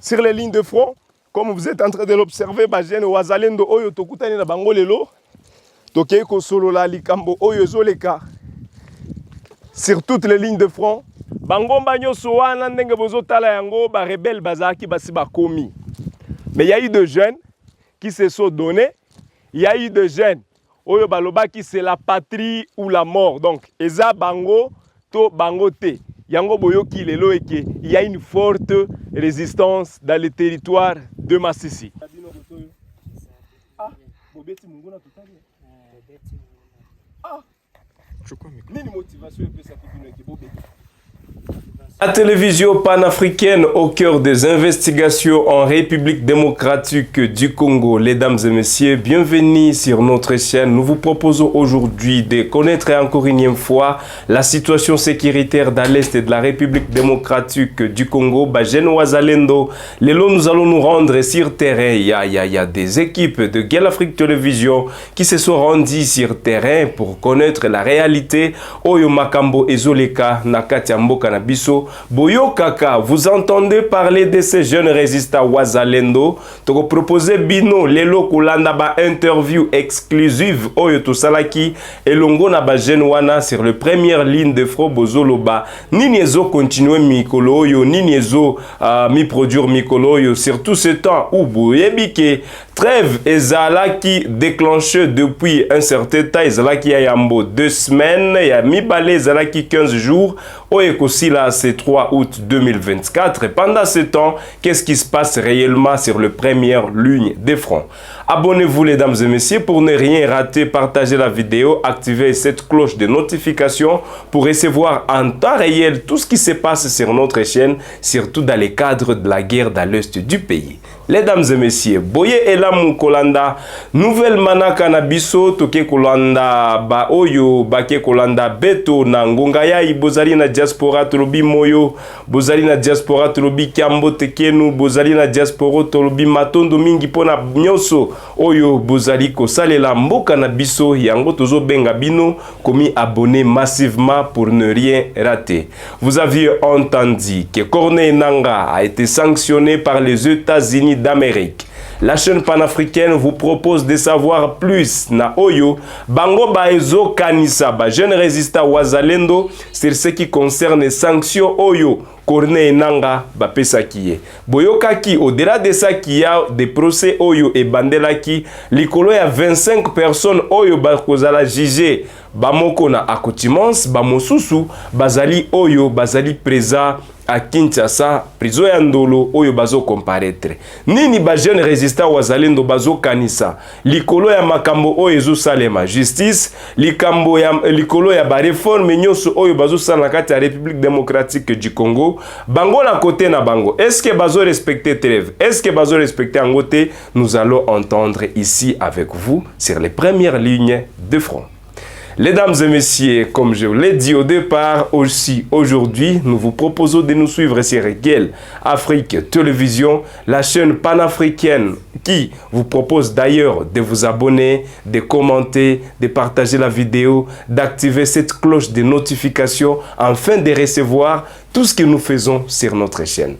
Sur les lignes de front, comme vous êtes en train de l'observer, Bajene Wazalendo Oyo Tokutani na Bangolelo, Tokeko Solola Likambo Oyo Zoleka. Sur toutes les lignes de front, Bangomba Nyoso wana ndenge bozotala yango ba rebelle bazaki basi bakomi. Mais il y a eu des jeunes qui se sont donnés, il y a eu des jeunes Oyo baloba qui c'est la patrie ou la mort. Donc eza bango to bango te. Yango boyoki lelo eke, il y a une forte résistance dans le territoire de Massissi. La télévision panafricaine au cœur des investigations en République démocratique du Congo. Mesdames et messieurs, bienvenue sur notre chaîne. Nous vous proposons aujourd'hui de connaître encore une énième fois la situation sécuritaire dans l'Est de la République démocratique du Congo. Bajene Wazalendo. Lelo, nous allons nous rendre sur terrain. Il y a des équipes de Gueule Afrique Télévision qui se sont rendues sur terrain pour connaître la réalité. Oyo Makambo Ezoleka Nakatiambo Kanabiso. Boyo Kaka, vous entendez parler de ces jeunes résistants Wazalendo. Toko proposer bino lelo kulanda ba interview exclusive Oyo Tosalaki elongo na ba jeune wana sur le première ligne de front Bozoloba. Nini ezo continuer mikolo oyo, nini ezo mi produire mikolo oyo, surtout ce temps où boyebike trêve ezalaki déclenché depuis un certain temps, ezalaki ya yambo 2 semaines, ya mibale ezalaki 15 jours, oyekosi là c'est 3 août 2024. Et pendant ce temps, qu'est-ce qui se passe réellement sur le première ligne des fronts? Abonnez-vous mesdames et messieurs pour ne rien rater, partagez la vidéo, activez cette cloche de notification pour recevoir en temps réel tout ce qui se passe sur notre chaîne, surtout dans le cadre de la guerre dans l'est du pays. Mesdames et messieurs, Boye Elamu Kolanda, nouvelle manaka na biso, toke Kolanda, ba oyo, bake Kolanda, beto, na ngongaya, bozali na diaspora, tolobi moyo, bozali na diaspora, tolobi kiambo tekenu, bozali na diaspora, tolobi matondo mingi pona nyoso, oyo, bozali ko salela mboka na biso, yango tozo benga bino, komi abonné massivement pour ne rien rater. Vous aviez entendu que Corneille Nangaa a été sanctionné par les États-Unis d'Amérique. La chaîne panafricaine vous propose de savoir plus na oyo bango baezo kanisa ba jeune résistant Wazalendo sur ce qui concerne les sanctions oyo Corneille Nangaa bapesaki. Boyokaki au-delà de ça qu'il y a des procès oyo et bandelaki likolo ya 25 personnes oyo bakozala jugé bamoko na accoutumance bamosusu bazali oyo bazali présent à Kinshasa, prison ya Ndolo oyo bazo comparaître. Nini ba jeune résistant Wazalendo bazo kanisa likolo ya makambo oyo ezo salema justice likambo ya likolo ya ba réforme nyoso oyo bazo sala kati ya République démocratique du Congo bango na côté na bango. Est-ce que bazo respecter trêve? Est-ce que bazo respecter angote? Nous allons entendre ici avec vous sur les premières lignes de front. Mesdames et messieurs, comme je vous l'ai dit au départ, aussi aujourd'hui, nous vous proposons de nous suivre sur Gueule Afrique Télévision, la chaîne panafricaine qui vous propose d'ailleurs de vous abonner, de commenter, de partager la vidéo, d'activer cette cloche de notification afin de recevoir tout ce que nous faisons sur notre chaîne.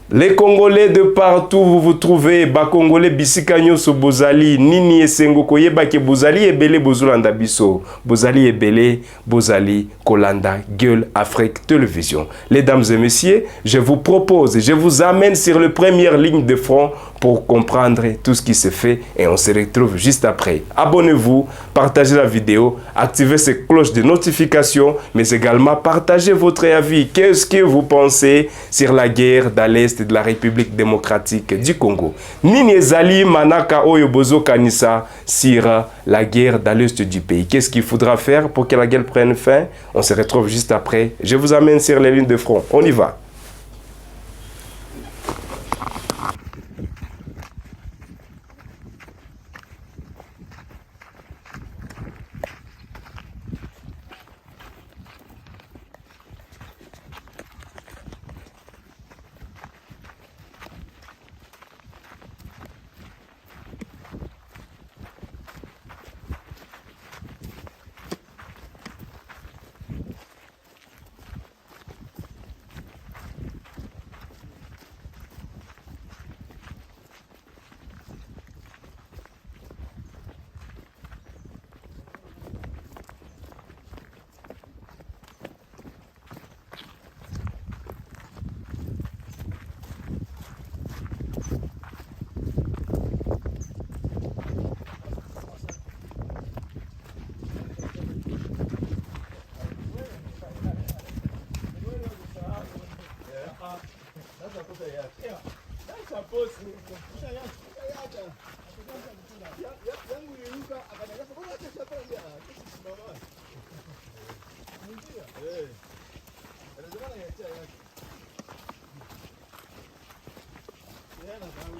Les Congolais de partout, vous vous trouvez, ba Congolais bisikanyo so bozali, nini esengo koyeba ke bozali ebele bozolanda biso, bozali ebele, bozali kolanda Gueule Afrique Télévision. Mesdames et messieurs, je vous propose, je vous amène sur la première ligne de front pour comprendre tout ce qui se fait et on se retrouve juste après. Abonnez-vous, partagez la vidéo, activez cette cloche de notification, mais également partagez votre avis. Qu'est-ce que vous pensez sur la guerre dans l'Est de la République démocratique du Congo? Nini ezali manaka oyo bozo kanisa sur la guerre dans l'Est du pays? Qu'est-ce qu'il faudra faire pour que la guerre prenne fin? On se retrouve juste après. Je vous amène sur les lignes de front. On y va.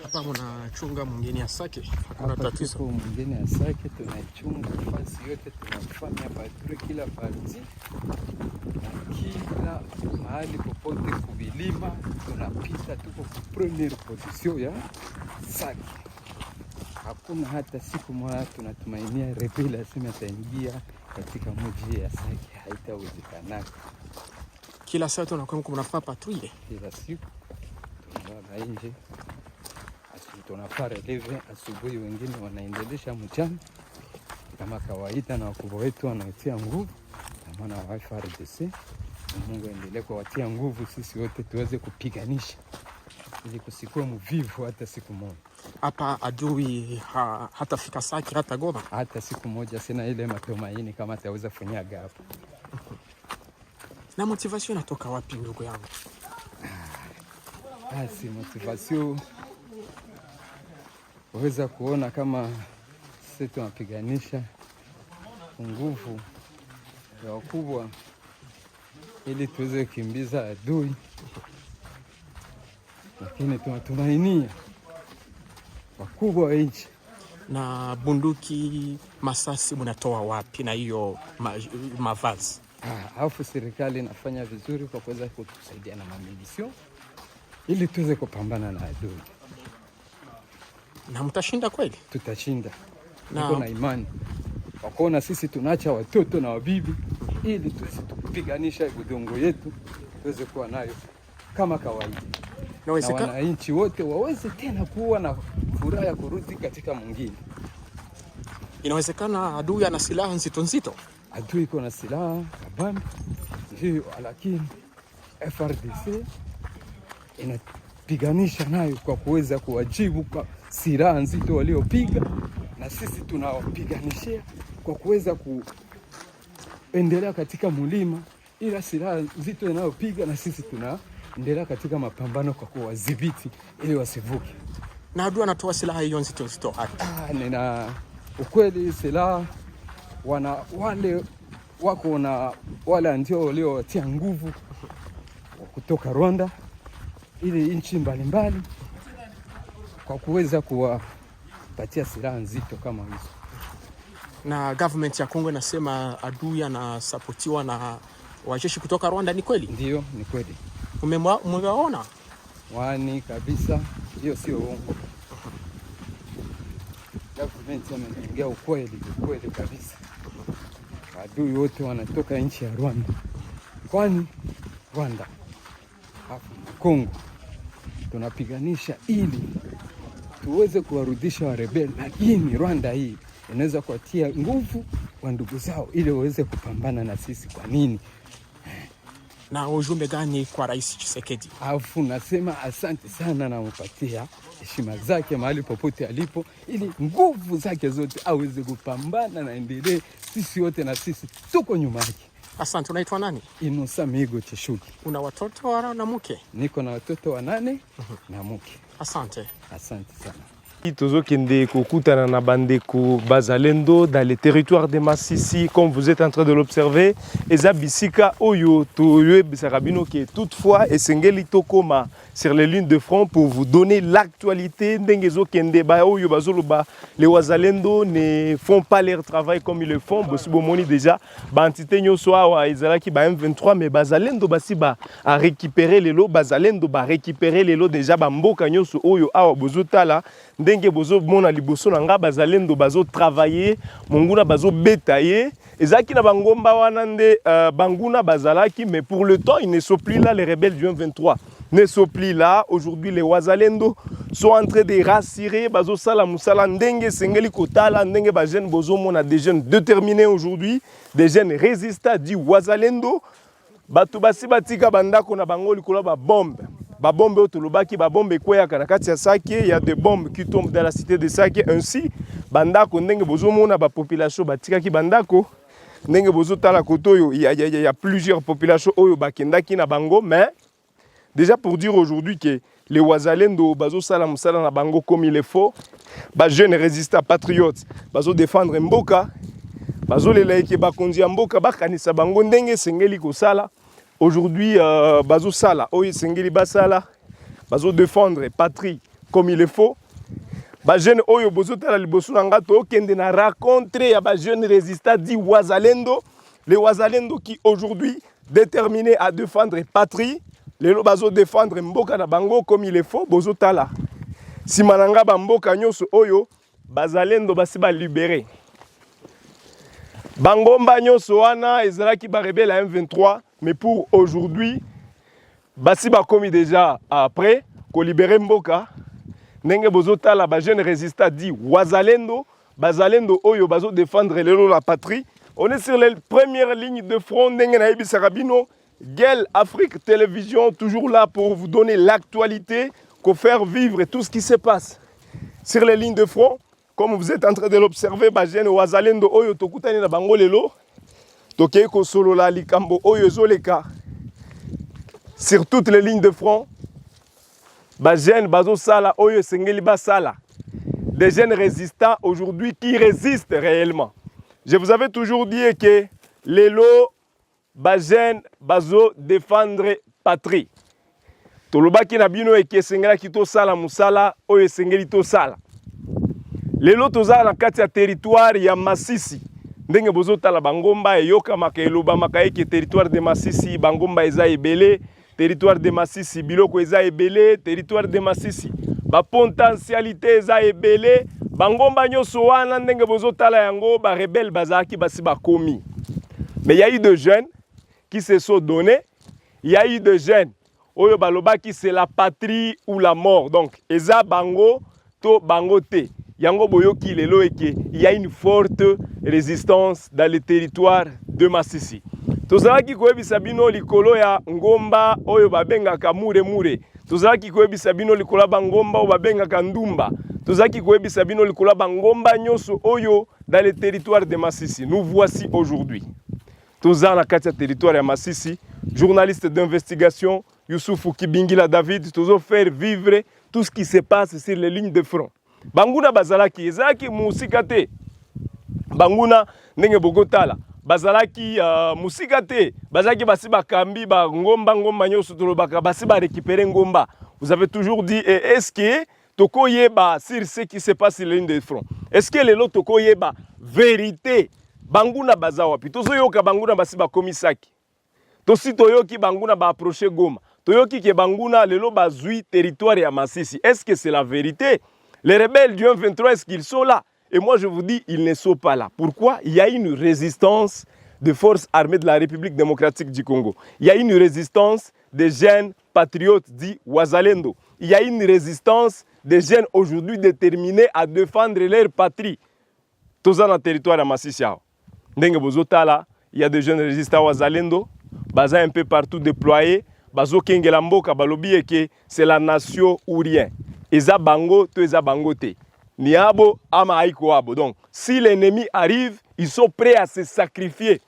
Hapa mnachunga mwingine ya sake, hakuna tatizo. Mwingine ya sake tunaichunga nafasi yote, tunafanya patrouille kila parti, kila mahali popote kuvilima tunapita, tuko ku premiere position ya sake. Hakuna hata siku moja tunatumainia rebeli aseme ataingia katika mji ya sake, haitawezekana. Kila saa tunakuwa mnafanya patrouille, kila siku tunaenda nje. Tunafanya releve asubuhi, wengine wanaendelesha mchana kama kawaida, na wakubwa wetu wanatia nguvu kama na FARDC. Mungu aendelee kuwatia nguvu, sisi wote tuweze kupiganisha ili kusikue mvivu hata siku moja. Hapa adui hatafika Sake hata Goma hata siku moja. Sina ile matumaini kama ataweza kufanya gapo. Na motivation inatoka wapi ndugu yangu? Basi motivation waweza kuona kama sisi tunapiganisha nguvu ya wakubwa ili tuweze kukimbiza adui, lakini tunatumainia wakubwa wa nchi. Na bunduki, masasi mnatoa wapi na hiyo mavazi? Alafu serikali inafanya vizuri kwa kuweza kutusaidia na mamilisio ili tuweze kupambana na adui. Na mtashinda kweli? Tutashinda. Niko na imani. Wakaona sisi tunaacha watoto na wabibi ili tuweze kupiganisha udongo yetu, tuweze kuwa nayo kama kawaida. Na wananchi wote waweze tena kuwa na furaha ya kurudi katika mwingine. Inawezekana adui ana silaha nzito nzito. Adui iko na silaha kabambi, ndio, lakini FARDC inapiganisha nayo kwa kuweza kuwajibu kwa silaha nzito waliopiga, na sisi tunawapiganishia kwa kuweza kuendelea katika mulima, ila silaha nzito inayopiga na sisi tunaendelea katika mapambano kwa kuwadhibiti ili wasivuke. Na adui anatoa silaha hiyo nzito nzito. Nina ukweli silaha wale wako na wale ndio waliowatia nguvu kutoka Rwanda ili nchi mbalimbali kwa kuweza kuwapatia silaha nzito kama hizo. Na government ya Kongo inasema adui anasapotiwa na wajeshi kutoka Rwanda, ni kweli? Ndio, ni kweli. Umewaona? Wani kabisa, hiyo sio uongo. Government inaongea ukweli kabisa. Adui wote wanatoka nchi ya Rwanda. Kwani Rwanda hapa Kongo tunapiganisha ili tuweze kuwarudisha wa rebeli, lakini Rwanda hii inaweza kuatia nguvu wa ndugu zao ili waweze kupambana na sisi. Kwa nini? Na ujumbe gani kwa Rais Tshisekedi? Alafu nasema asante sana, na mpatia heshima zake mahali popote alipo, ili nguvu zake zote aweze kupambana na endelee. Sisi wote na sisi tuko nyuma yake. Asante. Unaitwa nani? Innocent Mihigo Chishuki. Una watoto na mke? Niko na watoto 8 na mke. Asante. Asante sana. Tozokende kokutana na bandeko bazalendo dans les territoires de Masisi, comme vous êtes en train de l'observer. Eza bisika oyo toyebisaka bino ke toutefois esengeli tokoma sur les lignes de front pour vous donner l'actualité. Ndenge ezokende ba oyo bazoloba les wazalendo ne font pas leur travail comme ils le font. Bosi bomoni déjà ba entité nyoso awa ezalaki ba M23, mais bazalendo basi ba a récupérer les lots, bazalendo ba récupérer les lots déjà ba mboka nyoso oyo awa bozotala ndenge bozo mona liboso na nga bazalendo bazo travailler monguna bazo betailler ezaki na bangomba wana nde banguna bazalaki, mais pour le temps ils ne sont plus là. Les rebelles du M23 ne sont plus là. Aujourd'hui les wazalendo sont en train de rassurer bazo sala musala ndenge sengeli kotala ndenge ba jeunes bozo mona, des jeunes déterminés aujourd'hui, des jeunes résistants du wazalendo. Batu basi batika bandako na bango likolo ba bombe. Ba bombe otolobaki ba bombe kwea kana kati ya Sake, il y a des bombes qui tombent dans la cité de Sake. Ainsi bandako ndenge bozo mona ba population batika ki bandako ndenge bozo tala kotoyo, il y a plusieurs populations oyo bakendaki na bango, mais Déjà pour dire aujourd'hui que les Wazalendo, bazo sala musala na bango comme il est faut, ba jeunes résistants patriotes, bazo défendre mboka, bazo les laïcs ba konzi mboka ba kanisa bango ndenge sengeli ko sala. Aujourd'hui bazo sala, oye sengeli ba sala, bazo défendre patrie comme il est faut. Ba jeune oyo bozo tala liboso nanga to kende na rencontrer ya ba jeune résistant dit Wazalendo, les Wazalendo qui aujourd'hui déterminés à défendre patrie. Les bazo défendre mboka na bango comme il est faut bozo tala. Si mananga ba mboka nyoso oyo bazalendo basi ba libérer. Bangomba nyoso wana ezalaki ba rebelle à M23 mais pour aujourd'hui basi ba komi déjà après ko libérer mboka ndenge bozo tala ba jeune résistant dit Wazalendo bazalendo oyo bazo défendre lelo la patrie. On est sur les premières lignes de front ndenge na yebisa rabino. Guel Afrique Télévision, toujours là pour vous donner l'actualité, pour faire vivre tout ce qui se passe sur les lignes de front. Comme vous êtes en train de l'observer, Bajene Wazalendo Oyo Tokutani na Bango Lelo, Tokeko Solo la Likambo Oyo Zoleka. Sur toutes les lignes de front, Bajene Bazo Sala Oyo Sengeli Basala. Des jeunes résistants aujourd'hui qui résistent réellement. Je vous avais toujours dit que les lots Bajen bazo défendre patrie. Tolobaki na bino eke sengela kito sala musala oyo sengeli to sala. Lelo toza na kati ya territoire ya Masisi. Ndenge bozo tala bangomba eyoka makeloba makaeke territoire de Masisi bangomba eza ebele, territoire de Masisi biloko eza ebele, territoire de Masisi ba potentialité eza ebele, bangomba nyoso wana ndenge bozo tala yango ba rebelle bazaki basi bakomi. Mais il y a eu des jeunes qui se sont donnés, il y a eu des jeunes, oyo baloba qui c'est la patrie ou la mort. Donc, eza bango to bango te. Yango boyo ki lelo eke, il y a une forte résistance dans le territoire de Masisi. Tozalaki koyebisa bino likolo ya ngomba oyo babengaka mure mure. Tozalaki koyebisa bino likolo ba ngomba oyo babengaka ndumba. Tozalaki koyebisa bino likolo ba ngomba nyoso oyo dans le territoire de Masisi. Nous voici aujourd'hui. Toza na kati ya territoire ya Masisi, journaliste d'investigation, Youssoufou Kibingila David, tozo faire vivre tout ce qui se passe sur les lignes de front. Banguna bazalaki, ezalaki musikate. Banguna ndenge bogotala, bazalaki musikate, bazalaki basi bakambi ba ngomba ngomba nyoso tolobaka basi ba récupérer ngomba. Vous avez toujours dit est-ce que toko yeba sur ce qui se passe sur les lignes de front? Est-ce que lelo toko yeba vérité? Banguna baza wapi tozo yoka banguna basi ba komisaki tosi toyoki banguna ba approcher Goma toyoki ke banguna lelo bazui territoire ya Masisi. Est-ce que c'est la vérité? Les rebelles du 23 est-ce qu'ils sont là? Et moi je vous dis ils ne sont pas là. Pourquoi? Il y a une résistance des forces armées de la République démocratique du Congo. Il y a une résistance des jeunes patriotes dits Wazalendo. Il y a une résistance des jeunes aujourd'hui déterminés à défendre leur patrie. Toza na territoire ya Masisi. Ndenge bozotala, il y a des jeunes résistants Wazalendo, baza un peu partout déployés, bazo kengela mboka balobi eke c'est la nation ou rien. Eza bango to eza bango te. Niabo ama aiko abo. Donc si l'ennemi arrive, ils sont prêts à se sacrifier.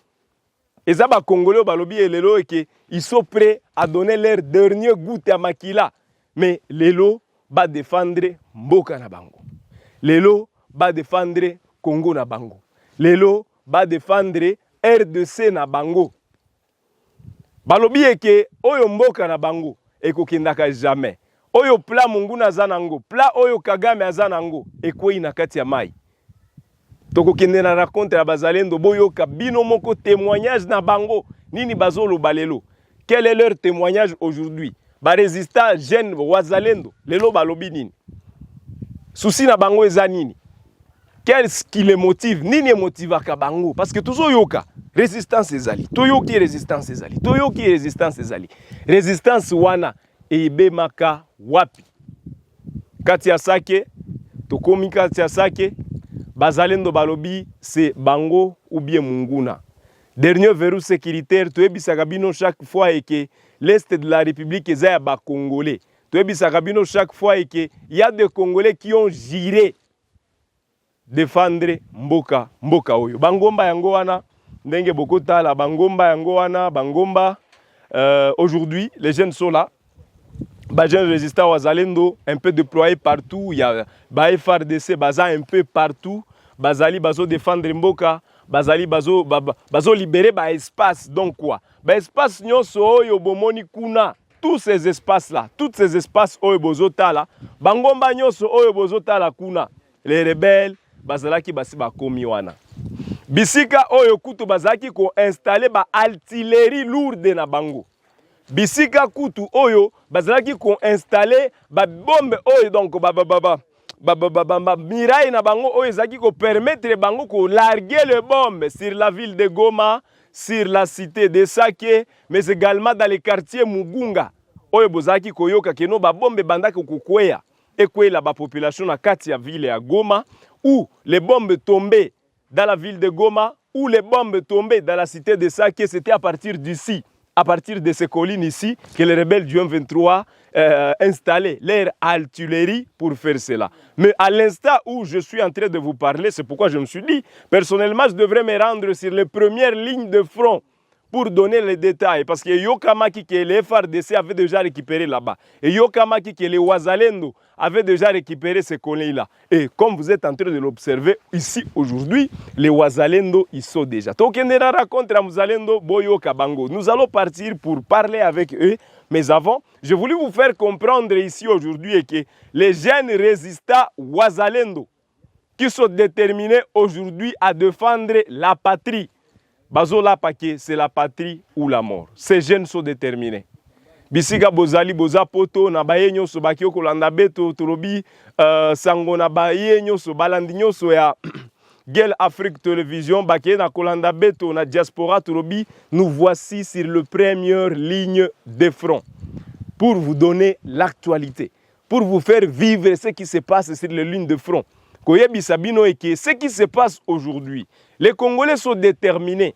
Eza ba Congolais balobi elelo eke ils sont prêts à donner leur dernier goutte à makila. Mais lelo ba défendre mboka na bango. Lelo ba défendre Congo na bango. Lelo ba défendre RDC na bango. Balobi eke oyo mboka na bango ekokendaka jamais. Oyo pla Munguna azanango, pla oyo Kagame azanango ekoi na kati ya mai. Tokokende na raconte ya bazalendo boyo kabino moko témoignage na bango nini bazolo balelo. Quel est leur témoignage aujourd'hui? Ba résistant jeune Wazalendo lelo balobi nini? Souci na bango eza nini? Qu'est-ce qui les motive? Nini motive à Kabango? Parce que toujours yoka résistance ezali. Toyoki résistance ezali. Toyoki résistance ezali. Résistance wana ebe maka wapi? Kati ya sake, tokomi kati ya sake, bazalendo balobi c'est bango ou bien Munguna. Dernier verrou sécuritaire, toyebisaka bino chaque fois et que l'est de la République eza ya ba Congolais. Toyebisaka bino chaque fois et que il y a des Congolais qui ont giré défendre mboka oyo. Bangomba yango wana ndenge bokota la bangomba yango wana bangomba aujourd'hui les jeunes sont là. Bajen résistant Wazalendo, un peu déployé partout. Il y a FARDC, Baza un peu partout. Bazali, Bazo défendre Mboka. Bazali, Bazo libérer espace. Donc quoi? Espace nyonso oyo bomoni kuna. Tous ces espaces-là, tous ces espaces oyo bozota là, bangomba nyonso oyo bozota là kuna. Les rebelles, bazalaki basi bakomi wana. Bisika oyo kutu bazalaki ko installer ba artillerie lourde na bango. Bisika kutu oyo bazalaki ko installer ba bombe oyo donc miraille na bango oyo ezaki ko permettre bango ko larguer les bombes sur la ville de Goma, sur la cité de Sake, mais également dans les quartiers Mugunga. Oyo bozalaki koyoka keno ba bombe bandaki kokweya ekwela ba population na kati ya ville ya Goma, où les bombes tombaient dans la ville de Goma, où les bombes tombaient dans la cité de Sake. C'était à partir d'ici, à partir de ces collines ici, que les rebelles du M23 installaient leur artillerie pour faire cela. Mais à l'instant où je suis en train de vous parler, c'est pourquoi je me suis dit, personnellement, je devrais me rendre sur les premières lignes de front pour donner les détails. Parce que Yokamaki, que les FARDC avaient déjà récupéré là-bas. Et Yokamaki, que les Wazalendo avaient déjà récupéré ces collines-là. Et comme vous êtes en train de l'observer ici aujourd'hui, les Wazalendo, ils sont déjà. Tokendera raconte à Wazalendo, Boyo Kabango. Nous allons partir pour parler avec eux. Mais avant, je voulais vous faire comprendre ici aujourd'hui que les jeunes résistants Wazalendo, qui sont déterminés aujourd'hui à défendre la patrie, Bazola Paquet, c'est la patrie ou la mort. Ces jeunes sont déterminés. Bisiga Bozali, Boza Poto, Nabayenyo, Sobakio, Kolanda Beto, Torobi, Sango Nabayenyo, Sobalandinyo, Soya, Gel Afrique Télévision, Baké, na Kolanda Beto, na Diaspora, Torobi. Nous voici sur la première ligne de front pour vous donner l'actualité, pour vous faire vivre ce qui se passe sur les lignes de front. Koyebi Sabino et que ce qui se passe aujourd'hui, les Congolais sont déterminés.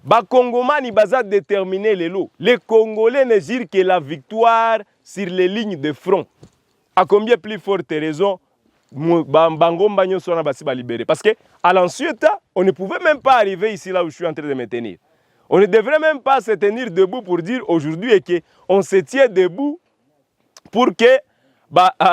Les Congomani sont déterminés les lots. Les Congolais ne jirent que la victoire sur les lignes de front. À combien plus forte raison, Bangomba Nyosona Basiba libéré? Parce qu'à l'ensuite, on ne pouvait même pas arriver ici là où je suis en train de me tenir. On ne devrait même pas se tenir debout pour dire aujourd'hui qu'on se tient debout pour que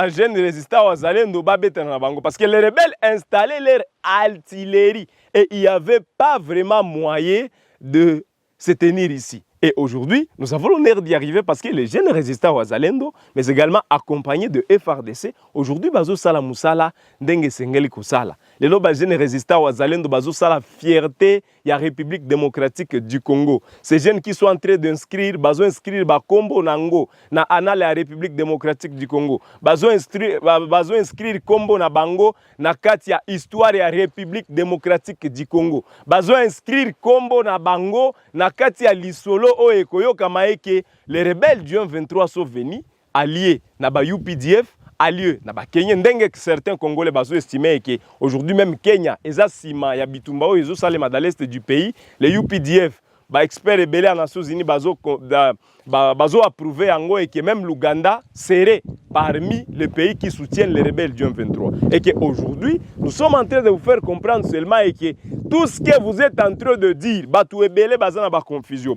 jeunes résistants aux Zalendo parce que les rebelles installaient leur artillerie et il n'y avait pas vraiment moyen de se tenir ici. Et aujourd'hui, nous avons l'honneur d'y arriver parce que les jeunes résistants aux Zalendo, mais également accompagnés de FARDC, aujourd'hui, Bazo Sala Moussala, Ndenge Sengeli Kousala. Les jeunes résistants aux Zalendo, Bazo Sala fierté, il y a République démocratique du Congo. Ces jeunes qui sont en train d'inscrire, Bazo inscrire Bakombo Nango, na Ana la République démocratique du Congo. Bazo inscrire Kombo na Bango, na Katia Histoire ya République démocratique du Congo. Bazo inscrire Kombo na Bango, na Katia Lisolo. Les rebelles du M23 sont venus, alliés na ba UPDF, alliés na ba Kenya. Certains Congolais bazo estimé que aujourd'hui même Kenya, eza sima ya bitumba o ezo salema dans l'est du pays, les UPDF, ba experts rebelles en Nations Unies bazo approuvé ango et que même l'Ouganda serait parmi les pays qui soutiennent les rebelles du M23. Et qu'aujourd'hui, nous sommes en train de vous faire comprendre seulement et que tout ce que vous êtes en train de dire, confusion,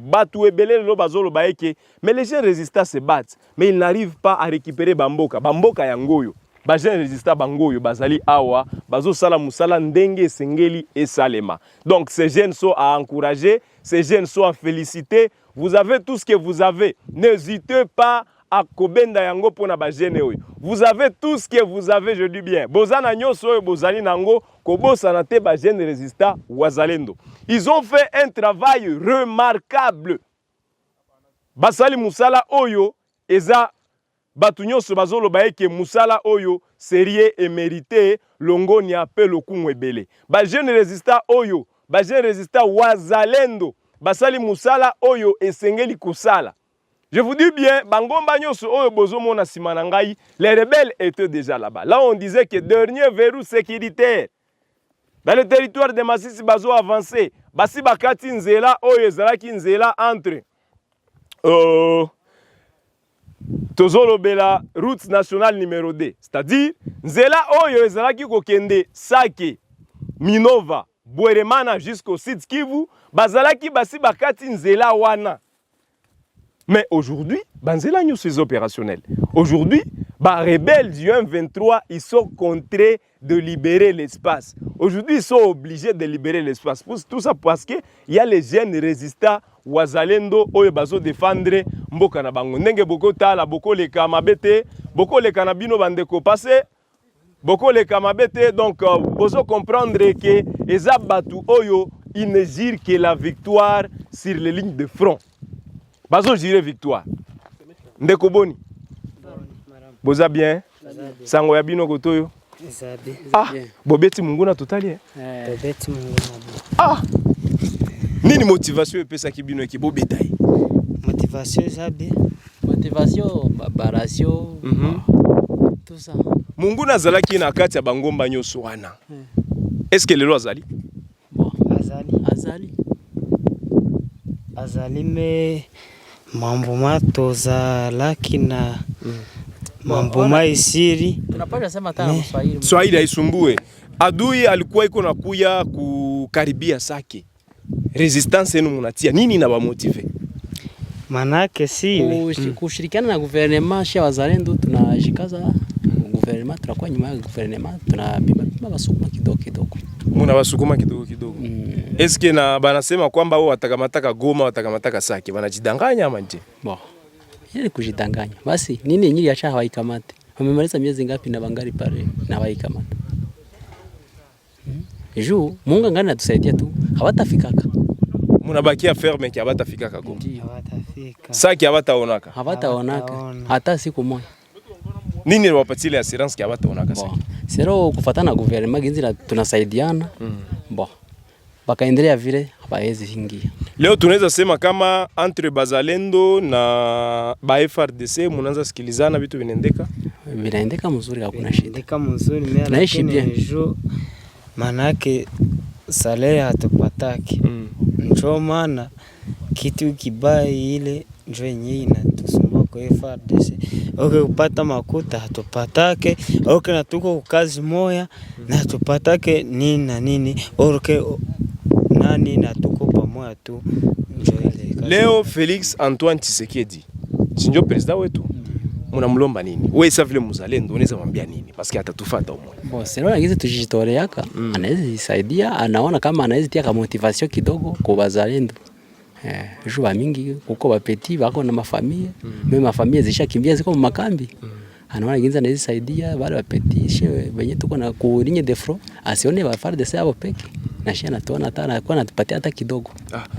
mais les gens résistants se battent, mais ils n'arrivent pas à récupérer Bamboka. Bamboka yangoyo. Les gens résistants bangoyo, bazali awa, bazo sala musala ndenge sengeli et salema. Donc ces jeunes sont à encourager, ces jeunes sont à féliciter. Vous avez tout ce que vous avez. N'hésitez pas à kobenda yango pona ba jene oyo. Vous avez tout ce que vous avez, je dis bien. Bozana nyoso oyo bozali nango kobosa na te ba jene résistant Wazalendo. Ils ont fait un travail remarquable. Basali musala oyo eza batu nyonso bazolo baeke musala oyo sérieux et mérité longo ni appel okunwe belé. Ba jene résistant oyo, ba jene résistant Wazalendo. Basali musala oyo esengeli kusala. Je vous dis bien, Bangomba nyonso oyo bozomo na simanangai, les rebelles étaient déjà là-bas. Là on disait que dernier verrou sécuritaire dans le territoire de Masisi bazo avancé. Basi bakati nzela oyo ezalaki nzela entre Tozolobela route nationale numéro 2. C'est-à-dire nzela oyo ezalaki kokende Sake, Minova, Bweremana jusqu'au Sud Kivu. Bazalaki basi bakati nzela wana. Mais aujourd'hui, Banzela News est opérationnel. Aujourd'hui, les rebelles du M23, ils sont contraints de libérer l'espace. Aujourd'hui, ils sont obligés de libérer l'espace. Tout ça parce qu'il y a les jeunes résistants Wazalendo, oyo bazo défendre mboka na bango. Ndenge boko tala, boko leka mabete, boko leka na bino bandeko passé, boko leka mabete. Donc, bozo comprendre que eza batu oyo, ils ne jirent que la victoire sur les lignes de front. Bazo jire victoire. Ndeko boni. Boza bien. Sango ya bino kotoyo. Ah, bobeti munguna totali. Bobeti munguna. Ah. Nini motivation epesa kibino eki bobeta yi? Motivation zabi. Motivation baration. Tout ça. Munguna azalaki na kati ya bangomba nyoso wana. Est-ce que lelo azali? Bon, azali me mambo matoza lakina mambo maisiri. Tunapaswa sema tena Kiswahili. Swahili haisumbue. Adui alikuwa iko nakuya kukaribia Sake. Resistance yenu munatia nini na bamotive? Manake si kushirikiana na gouvernement sha wazalendo tunashikaza gouvernement, tunakuwa nyuma ya gouvernement, tunapima basukuma kidogo kidogo. Muna basukuma kidogo kidogo. Eske na banasema kwamba wao watakamataka Goma, watakamataka Sake, wanajidanganya ama nje? Bon. Ile kujidanganya. Basi nini nyinyi acha hawaikamate. Wamemaliza miezi ngapi na bangali pale na hawaikamata. Juu Mungu ngani atusaidia tu. Hawatafikaka. Munabakia ferme ki hawatafikaka Goma. Hawatafika. Sake hawataonaka. Hawataonaka. Hata siku moja. Nini wapatile assurance ki hawataonaka Sake? Sero kufuatana na gouvernement ginzi tunasaidiana. Bon. Bakaendelea vile hawawezi ingia. Leo tunaweza sema kama entre Bazalendo na ba FRDC munaanza sikilizana, vitu vinaendeka? Vinaendeka mzuri, hakuna shida. Vinaendeka mzuri, mimi naishi bien. Manake salaire hatupataki. Ndio maana kitu kibaya ile ndio yenyewe inatusumbua kwa FRDC. Okay, kupata makuta hatupatake. Okay, na tuko kazi moya na hatupatake nini na nini. Okay, nani na tuko pamoja tu ndio ile. Leo Felix Antoine Tshisekedi sinjo president wetu. Munamlomba nini? Wewe sasa vile mzalendo unaweza mwambia nini? Paske atatufuata umoja. Bon, sio angize tujitoleaka. Anaweza isaidia, anaona kama anaweza tia motivation kidogo kwa wazalendo. Jua mingi kuko bapeti bako na mafamilia. Mimi mafamilia zishakimbia ziko makambi. Anaona ginza anaweza isaidia wale bapeti shewe wenye tuko na kulinye defro. Asione ba FARDC hapo peke. Na shia natuona hata anakuwa anatupatia hata kidogo.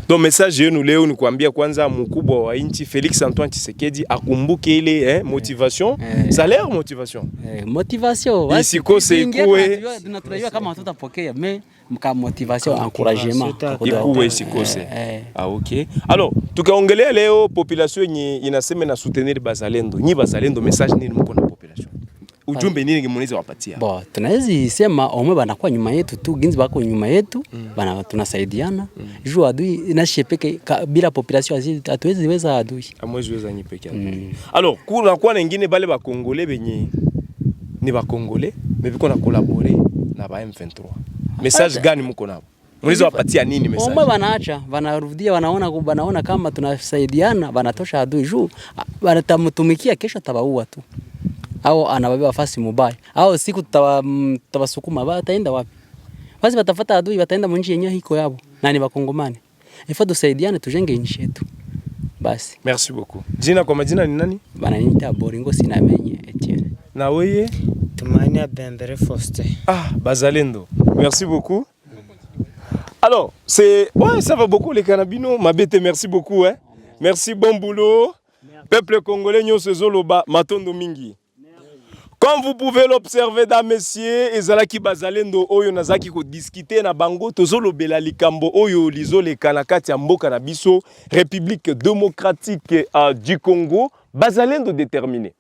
Donc message yenu leo ni kuambia kwanza mkubwa wa nchi Felix Antoine Tshisekedi akumbuke ile motivation, salaire motivation. Motivation. Isikose ikuwe. Tunajua kama tutapokea mais mka motivation encouragement. Ikuwe isikose. OK. Alors, tukaongelea leo population yenye inasema na soutenir Bazalendo. Nyi Bazalendo message nini mko na population? Ujumbe nini mnaweza wapatia? Bon, tunaweza sema omwe banakuwa nyuma yetu tu, ginzi bako nyuma yetu, bana tunasaidiana. Juu adui na shepeke bila population hatuwezi weza adui. Amwezi weza nyi peke yake. Alors, kuna kwa wengine bale ba Congolais benye ni ba Congolais, mais biko na collaborer na ba M23. Message gani mko nao? Mnaweza wapatia nini message? Omwe banaacha, banarudia wanaona kama tunasaidiana, banatosha adui juu banatamtumikia kesho tabaua tu. Au anabeba fasi mubaya. Au siku tawasukuma bataenda wapi? Basi batafuta adui bataenda munji yenyewe hiko yabo. Na ni bakongomani. Ifaa tusaidiane tujenge nchi yetu. Basi. Merci beaucoup. Jina kwa majina ni nani? Bananiita Boringo Sinamenye Etienne. Na wewe? Tumaini Bembere Foster. Bazalendo. Merci beaucoup. Alors, ça va beaucoup les Canabino. Mabete, merci beaucoup hein. Merci, bon boulot. Peuple congolais nyoso zoloba matondo mingi. Comme vous pouvez l'observer, dames, messieurs, ezalaki Bazalendo oyo nazaki ko discuter na bango tozolo bela likambo oyo lizole kanakati ya mboka na biso République démocratique du Congo. Bazalendo déterminé.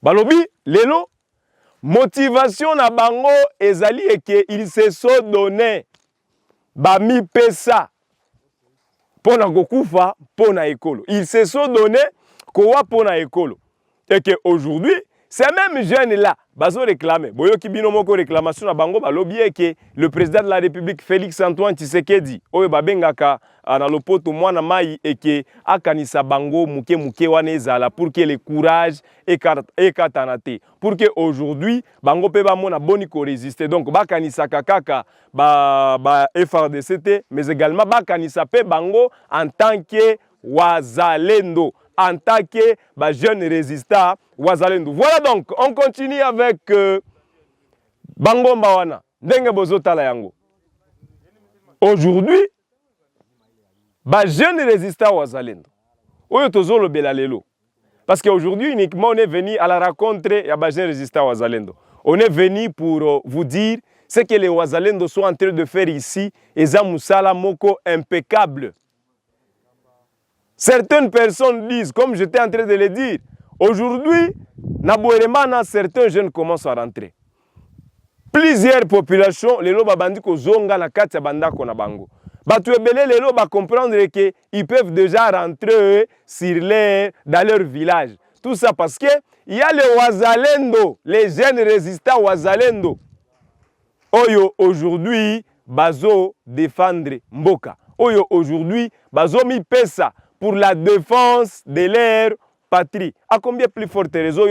Balobi lelo motivation na bango ezali eke ils se sont donné bami pesa pona kokufa pona ekolo. Ils se sont donné kowa pona ekolo. Et que aujourd'hui ces mêmes jeunes-là, bazo réclamer. Boyo kibino moko réclamation na bango balobie que le président de la République Félix Antoine Tshisekedi oyo babengaka na lopoto mwana mai et que akanisa bango muke wana ezala pour que le courage ekatanate pour que aujourd'hui bango pe ba mona boni ko résister. Donc bakanisa kaka ba FRDC mais également bakanisa pe bango en tant que wazalendo, en tant que jeune résistant wazalendo. Voilà donc, on continue avec Bango Mbawana, ndenge bozotala yango. Aujourd'hui, jeune résistant wazalendo. Oyo tozolo belalelo. Parce qu'aujourd'hui, uniquement, on est venu à la rencontre ya jeune résistant wazalendo. On est venu pour vous dire ce que les wazalendo sont en train de faire ici, eza musala moko impeccable. Certaines personnes disent, comme j'étais en train de le dire, aujourd'hui, Naboeremana, certains jeunes commencent à rentrer. Plusieurs populations, les loba bandi ko zonga na kati ya bandako na bango. Batu ebele les loba comprendre que ils peuvent déjà rentrer dans leur village. Tout ça parce que il y a les wazalendo, les jeunes résistants wazalendo. Oyo aujourd'hui bazo défendre mboka. Oyo aujourd'hui bazo mi pesa pour la défense de leur patrie. À combien plus forte raison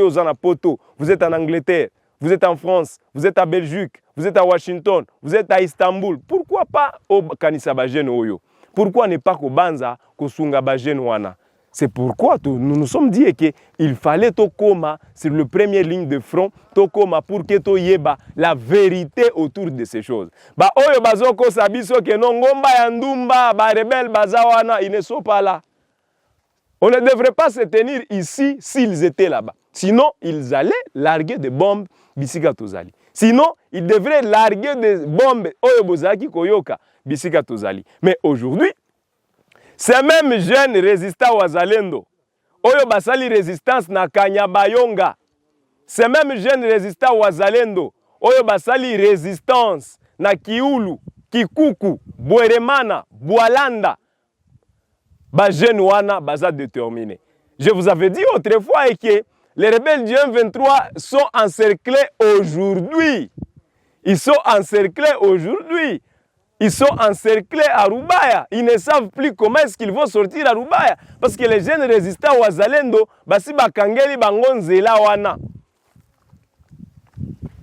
vous êtes en Angleterre, vous êtes en France, vous êtes à Belgique, vous êtes à Washington, vous êtes à Istanbul. Pourquoi pas au Kanisa Bajene Oyo? Pourquoi ne pas au Banza, au Sunga Bajene Wana? C'est pourquoi nous nous sommes dit qu'il fallait Tokoma sur le premier ligne de front, Tokoma pour que to yeba la vérité autour de ces choses. Ba Oyo Bazoko Sabiso ke non ngomba yandumba ba rebelle bazawana, ils ne sont pas là. On ne devrait pas se tenir ici s'ils étaient là-bas. Sinon, ils allaient larguer des bombes Bisika Tozali. Sinon, ils devraient larguer des bombes Oyobozaki Koyoka Bisika Tozali. Mais aujourd'hui, ces mêmes jeunes résistants wazalendo, Oyo basali résistance na Kanyabayonga. Ces mêmes jeunes résistants wazalendo, Oyo basali résistance na Kiulu, Kikuku, Bweremana, Bwalanda. Jeunes wana baza déterminé. Je vous avais dit autrefois que les rebelles du M23 sont encerclés aujourd'hui. Ils sont encerclés aujourd'hui. Ils sont encerclés à Rubaya. Ils ne savent plus comment est-ce qu'ils vont sortir à Rubaya. Parce que les jeunes résistants wazalendo, basi bakangeli bangonzela wana.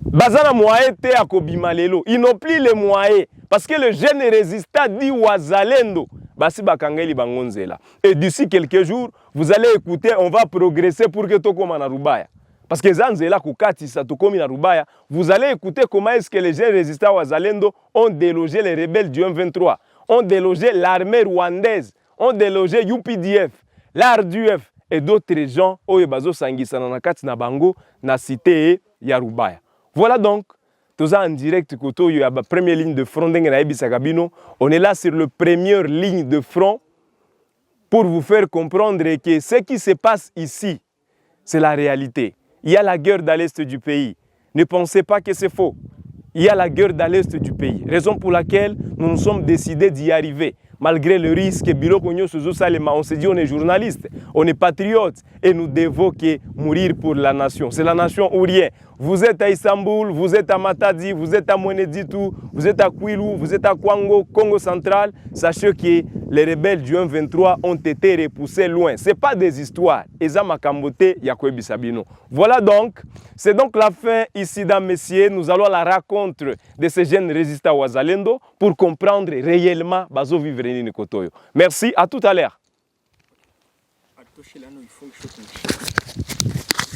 Bazana moyen te akobima lelo. Ils n'ont plus les moyens. Parce que le jeune résistant dit wazalendo. Basi bakangeli bangonzela. Et d'ici quelques jours, vous allez écouter, on va progresser pour que tokoma na Rubaya. Parce que zanzela kukati sa tokomi na Rubaya, vous allez écouter comment est-ce que les jeunes résistants wazalendo ont délogé les rebelles du M23, ont délogé l'armée rwandaise, ont délogé UPDF, l'ARDUF et d'autres gens oyo bazo sangisa na kati na bango na cité ya Rubaya. Voilà donc tous en direct koto yo ya première ligne de front ndenge na yebisa kabino. On est là sur le première ligne de front pour vous faire comprendre que ce qui se passe ici, c'est la réalité. Il y a la guerre dans l'est du pays. Ne pensez pas que c'est faux. Il y a la guerre dans l'est du pays. Raison pour laquelle nous nous sommes décidés d'y arriver. Malgré le risque, on s'est dit on est journaliste, on est patriote et nous devons mourir pour la nation. C'est la nation ou rien. Vous êtes à Istanbul, vous êtes à Matadi, vous êtes à Mweneditu, vous êtes à Kwilu, vous êtes à Kwango, Congo central. Sachez que les rebelles du 1-23 ont été repoussés loin. Ce n'est pas des histoires. Voilà donc, c'est donc la fin ici dans Messier. Nous allons à la rencontre de ces jeunes résistants wazalendo pour comprendre réellement bazo vivre ni kotoyo. Merci, à tout à l'heure.